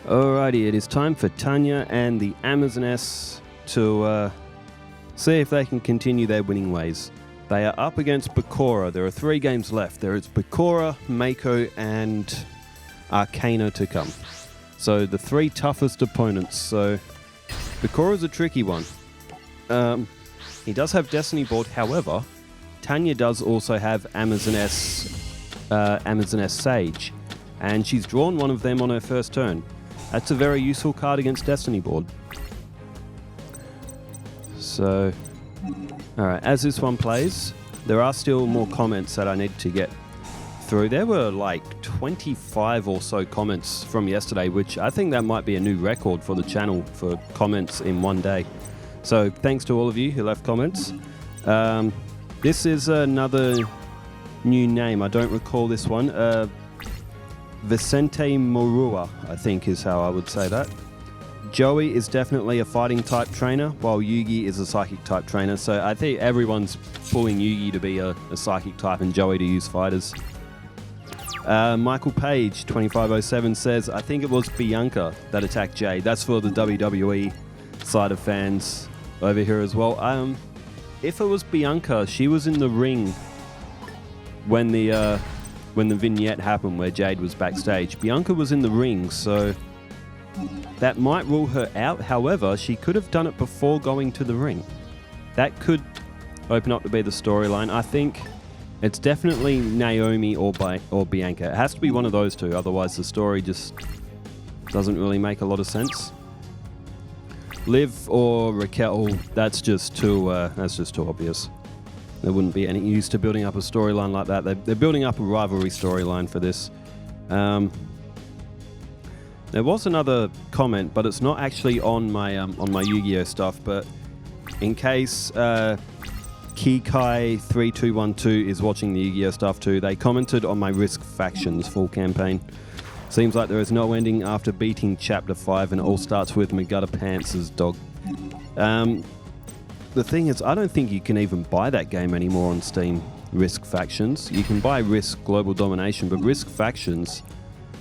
Alrighty, it is time for Tania and the Amazoness to see if they can continue their winning ways. They are up against Bakura. There are 3 games left. There is Bakura, Mako, and Arcana to come. So the 3 toughest opponents. So Bakura's a tricky one. He does have Destiny board, however, Tania does also have Amazoness Sage, and she's drawn one of them on her first turn. That's a very useful card against Destiny board. So, alright, as this one plays, there are still more comments that I need to get through. There were like 25 or so comments from yesterday, which I think that might be a new record for the channel for comments in one day. So thanks to all of you who left comments. This is another new name. I don't recall this one. Vicente Morua, I think is how I would say that. Joey is definitely a fighting type trainer, while Yugi is a psychic type trainer. So I think everyone's pulling Yugi to be a psychic type and Joey to use fighters. Michael Page, 2507, says, I think it was Bianca that attacked Jade. That's for the WWE side of fans over here as well. If it was Bianca, she was in the ring when the vignette happened where Jade was backstage. Bianca was in the ring, so that might rule her out. However, she could have done it before going to the ring. That could open up to be the storyline. I think it's definitely Naomi or Bianca. It has to be one of those two, otherwise the story just doesn't really make a lot of sense. Liv or Raquel, that's just too obvious. There wouldn't be any use to building up a storyline like that. They're building up a rivalry storyline for this. There was another comment, but it's not actually on my Yu-Gi-Oh stuff. But in case Kikai3212 is watching the Yu-Gi-Oh stuff too, they commented on my Risk Factions full campaign. Seems like there is no ending after beating Chapter 5, and it all starts with Magutta Pants' dog. The thing is, I don't think you can even buy that game anymore on Steam, Risk Factions. You can buy Risk Global Domination, but Risk Factions,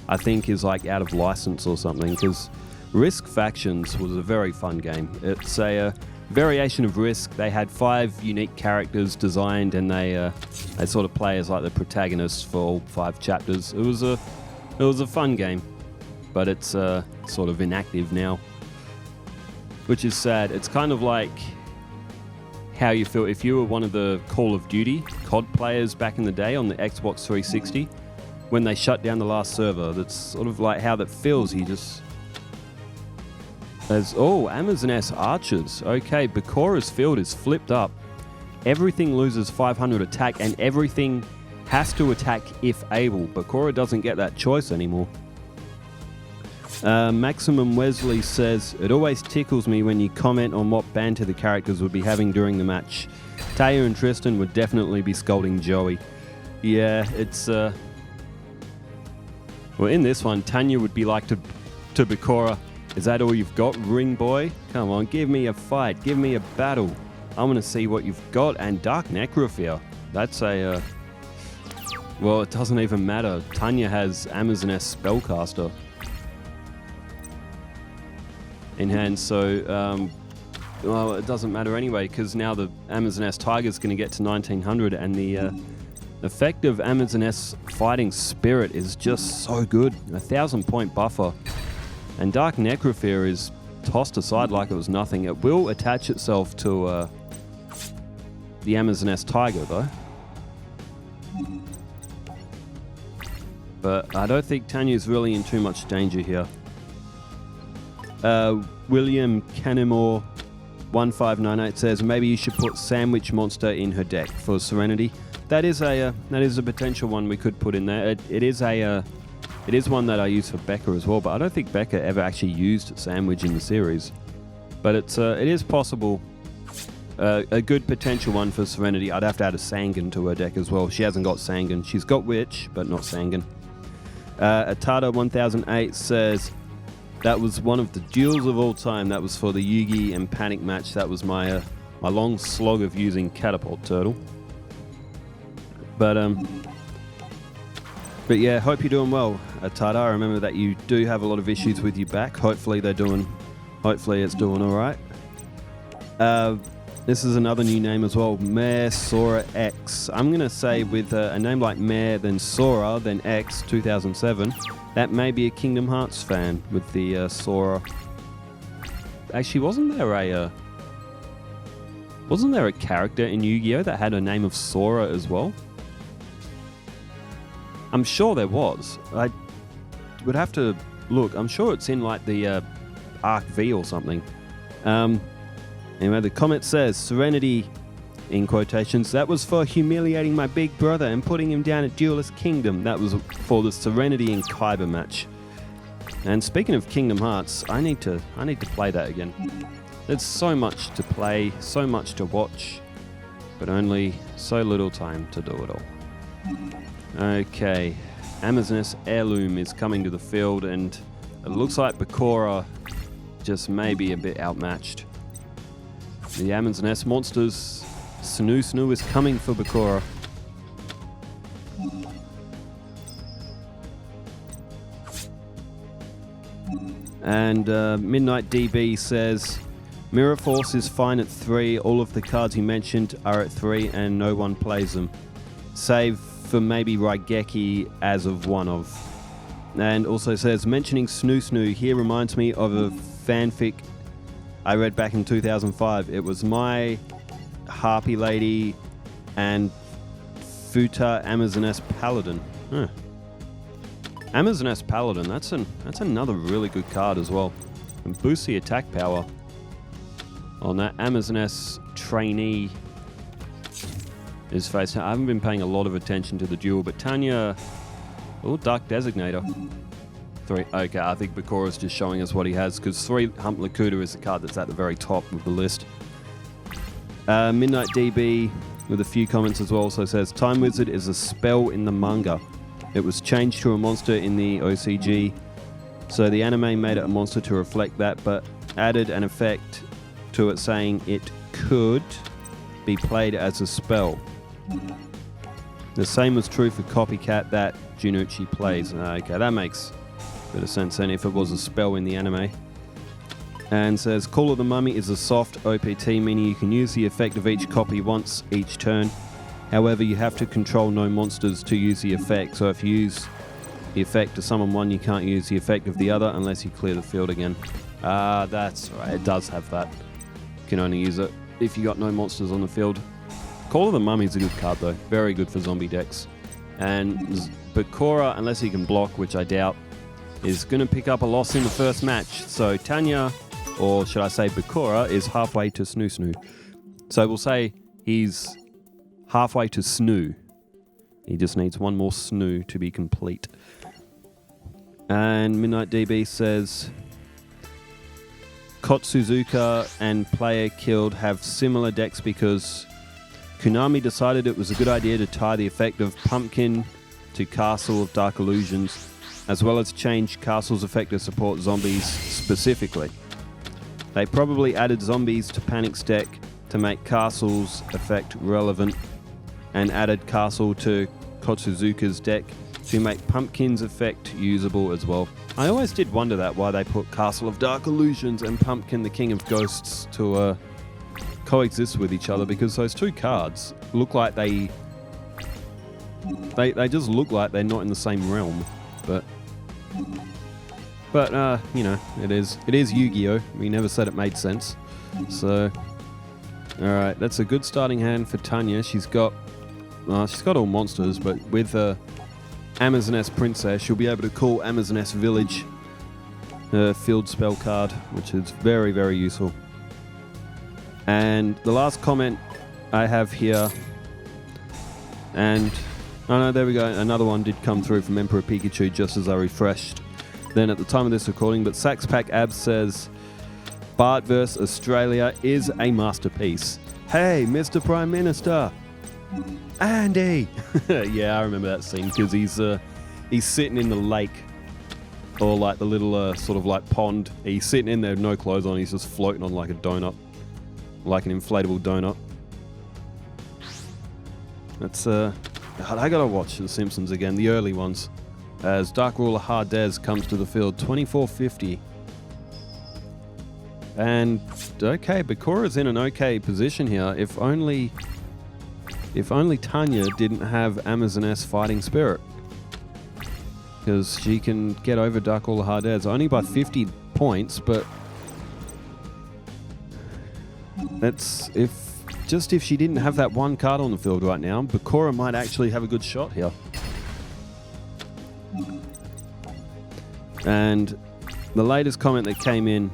I think, is like out of license or something, because Risk Factions was a very fun game. It's a variation of Risk. They had 5 unique characters designed, and they sort of play as like the protagonists for all 5 chapters. It was a fun game, but it's sort of inactive now, which is sad. It's kind of like how you feel if you were one of the Call of Duty COD players back in the day on the Xbox 360 when they shut down the last server. That's sort of like how that feels. Amazoness Archers. Okay, Bakura's field is flipped up. Everything loses 500 attack and everything has to attack if able. Bakura doesn't get that choice anymore. Maximum Wesley says, it always tickles me when you comment on what banter the characters would be having during the match. Taya and Tristan would definitely be scolding Joey. Yeah, it's well, in this one, Tanya would be like to Bakura, is that all you've got, ring boy? Come on, give me a fight, give me a battle. I'm gonna see what you've got. And Dark Necrophere. That's a well, it doesn't even matter. Tanya has Amazoness Spellcaster in hand, so well, it doesn't matter anyway, because now the Amazoness Tiger's going to get to 1900, and the effect of Amazoness Fighting Spirit is just so good. 1,000-point buffer, and Dark Necrophere is tossed aside like it was nothing. It will attach itself to the Amazoness Tiger though, but I don't think Tanya's really in too much danger here. William Cannemore 1598 says, maybe you should put Sandwich Monster in her deck for Serenity. That is a potential one we could put in there. It is one that I use for Becca as well, but I don't think Becca ever actually used Sandwich in the series. But it is possible. A good potential one for Serenity. I'd have to add a Sangan to her deck as well. She hasn't got Sangan. She's got Witch, but not Sangan. Atada 1008 says, that was one of the duels of all time. That was for the Yugi and Panic match. That was my long slog of using Catapult Turtle. But yeah, hope you're doing well. Tada. I remember that you do have a lot of issues with your back. Hopefully it's doing all right. This is another new name as well, Mare Sora X. I'm going to say with a name like Mare, then Sora, then X, 2007, that may be a Kingdom Hearts fan with the Sora. Actually, wasn't there a character in Yu-Gi-Oh that had a name of Sora as well? I'm sure there was. I would have to look. I'm sure it's in like the Arc V or something. Anyway, the comment says, Serenity, in quotations, that was for humiliating my big brother and putting him down at Duelist Kingdom. That was for the Serenity and Kaiba match. And speaking of Kingdom Hearts, I need to play that again. There's so much to play, so much to watch, but only so little time to do it all. Okay, Amazoness Heirloom is coming to the field, and it looks like Bakura just may be a bit outmatched. The Amazoness monsters, Snoo is coming for Bakura. And Midnight DB says, Mirror Force is fine at 3. All of the cards he mentioned are at 3 and no one plays them. Save for maybe Raigeki as of one of. And also says, mentioning Snoo here reminds me of a fanfic I read back in 2005. It was my Harpy Lady and Futa Amazoness Paladin. Huh. Amazoness Paladin, that's another really good card as well. And boosts the attack power on that Amazoness trainee is facing. I haven't been paying a lot of attention to the duel, but Tania, Dark Designator. 3. Okay, I think Bakura's just showing us what he has, because 3 Hump Lakuta is the card that's at the very top of the list. Midnight DB with a few comments as well also says, Time Wizard is a spell in the manga. It was changed to a monster in the OCG, so the anime made it a monster to reflect that, but added an effect to it saying it could be played as a spell. The same was true for Copycat that Junucci plays. Okay, that makes a bit of sense then if it was a spell in the anime. And says, Call of the Mummy is a soft OPT, meaning you can use the effect of each copy once each turn. However, you have to control no monsters to use the effect, so if you use the effect to summon one, you can't use the effect of the other unless you clear the field again. That's right, it does have that. You can only use it if you got no monsters on the field. Call of the Mummy is a good card though, very good for zombie decks. And Bakura, unless he can block, which I doubt, is going to pick up a loss in the first match. So Tania, or should I say Bakura, is halfway to Snoo. So we'll say he's halfway to Snoo. He just needs one more Snoo to be complete. And Midnight DB says, Kotsuzuka and Player Killed have similar decks because Konami decided it was a good idea to tie the effect of Pumpkin to Castle of Dark Illusions, as well as change Castle's effect to support zombies specifically. They probably added zombies to Panic's deck to make Castle's effect relevant, and added Castle to Kotsuzuka's deck to make Pumpkin's effect usable as well. I always did wonder that, why they put Castle of Dark Illusions and Pumpkin the King of Ghosts to coexist with each other, because those two cards look like they just look like they're not in the same realm. But you know, it is Yu-Gi-Oh! We never said it made sense. So, alright, that's a good starting hand for Tania. She's got all monsters, but with Amazoness Princess, she'll be able to call Amazoness Village her field spell card, which is very, very useful. And the last comment I have here, and oh no, there we go, another one did come through from Emperor Pikachu just as I refreshed then at the time of this recording, but Sax Pack Abs says, Bart vs. Australia is a masterpiece. Hey, Mr. Prime Minister! Andy! Yeah, I remember that scene, because he's sitting in the lake, or like the little sort of like pond. He's sitting in there with no clothes on, he's just floating on like a donut. Like an inflatable donut. That's, I gotta watch The Simpsons again, the early ones. as Dark Ruler Hades comes to the field, 2450. And okay, Bakura's in an okay position here. If only Tania didn't have Amazoness Fighting Spirit, because she can get over Dark Ruler Hades only by 50 points, but that's if she didn't have that one card on the field right now, Bakura might actually have a good shot here. And the latest comment that came in,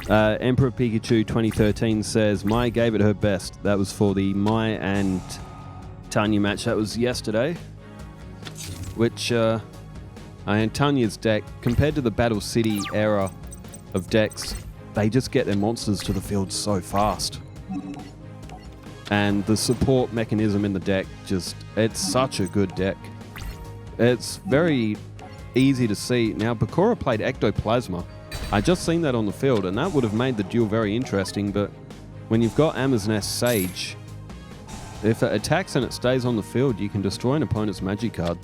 Emperor Pikachu 2013 says, Mai gave it her best. That was for the Mai and Tania match. That was yesterday. Which, and Tanya's deck, compared to the Battle City era of decks, they just get their monsters to the field so fast. And the support mechanism in the deck, it's such a good deck. It's very easy to see. Now, Bakura played Ectoplasma. I just seen that on the field, and that would have made the duel very interesting, but when you've got Amazoness Sage, if it attacks and it stays on the field, you can destroy an opponent's magic card.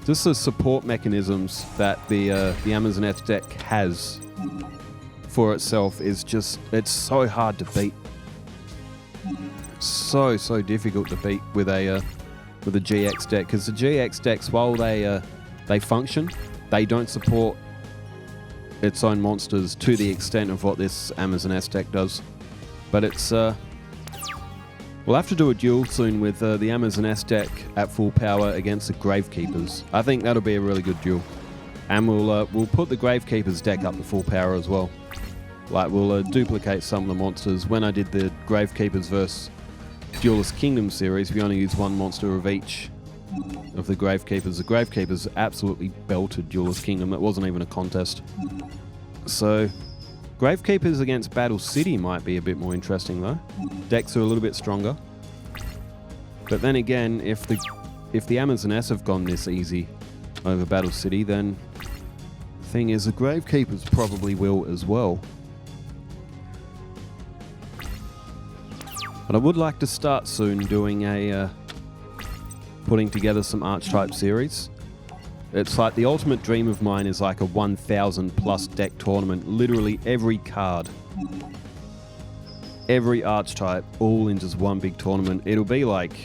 Just the support mechanisms that the Amazoness deck has for itself is just, it's so hard to beat. So difficult to beat with a GX deck, because the GX decks, while they function, they don't support its own monsters to the extent of what this Amazoness deck does. But it's we'll have to do a duel soon with the Amazoness deck at full power against the Gravekeepers. I think that'll be a really good duel, and we'll put the Gravekeepers deck up to full power as well. Like, we'll duplicate some of the monsters. When I did the Gravekeepers vs Duelist Kingdom series, we only used one monster of each of the Gravekeepers. The Gravekeepers absolutely belted Duelist Kingdom. It wasn't even a contest. So, Gravekeepers against Battle City might be a bit more interesting though. Decks are a little bit stronger. But then again, if the Amazoness have gone this easy over Battle City, then the thing is the Gravekeepers probably will as well. But I would like to start soon doing putting together some Archetype series. It's like the ultimate dream of mine is like a 1,000 plus deck tournament. Literally every card, every Archetype, all in just one big tournament. It'll be like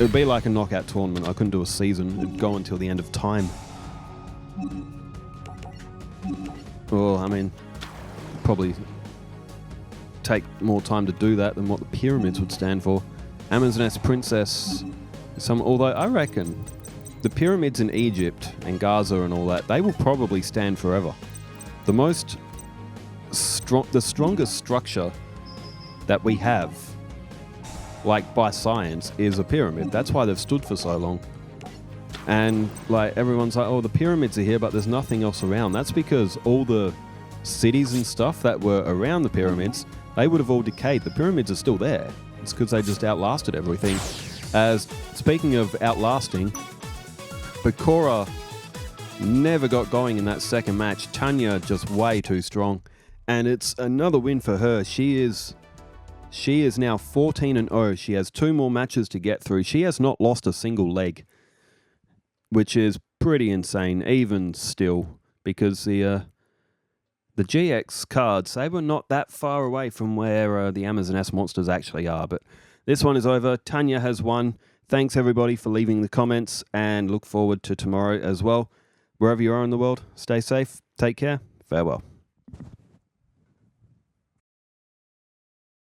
a knockout tournament. I couldn't do a season. It'd go until the end of time. Well, I mean, probably take more time to do that than what the pyramids would stand for. Amazoness Princess, although I reckon the pyramids in Egypt and Gaza and all that, they will probably stand forever. The strongest structure that we have, like by science, is a pyramid. That's why they've stood for so long. And like everyone's like, oh, the pyramids are here, but there's nothing else around. That's because all the cities and stuff that were around the pyramids, they would have all decayed. The pyramids are still there. It's because they just outlasted everything. Speaking of outlasting, Bakura never got going in that second match. Tania just way too strong. And it's another win for her. She is now 14-0. She has 2 more matches to get through. She has not lost a single leg, which is pretty insane, even still, because the GX cards, they were not that far away from where the Amazoness monsters actually are. But this one is over. Tania has won. Thanks, everybody, for leaving the comments, and look forward to tomorrow as well. Wherever you are in the world, stay safe, take care, farewell.